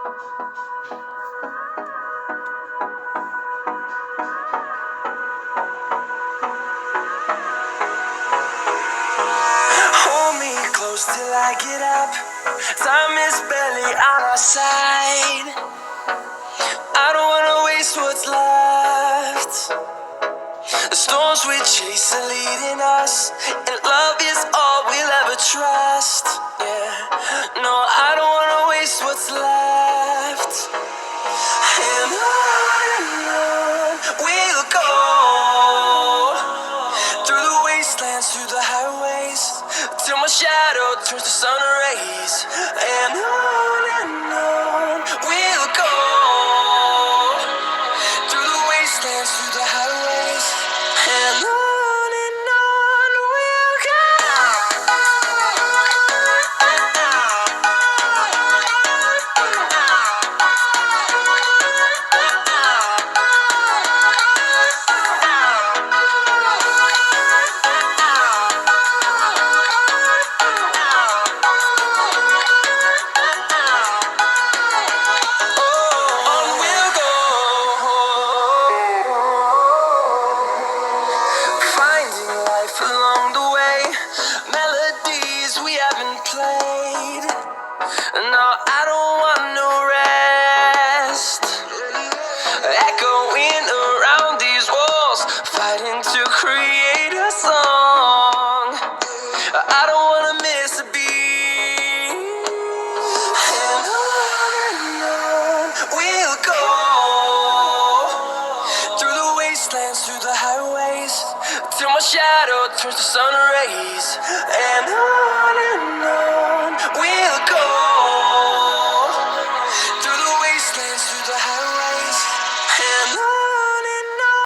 Hold me close till I get up. Time is barely on our side. I don't wanna waste what's left. The storms we chase are leading us, and love is all we'll ever trust. Yeah, no, I don't wanna waste what's left. And on we'll go, through the wastelands, through the highways, till my shadow turns to sun rays. And on we'll go, through the wastelands, through the highways, and on we'll go. On we'll go, finding life along the way, melodies we haven't played. No, I don't want no rest, echoing around these walls, fighting to create a song. I don't wanna miss a beat. And on we'll go, through the wastelands, through the highways, till my shadow turns to sun rays. And on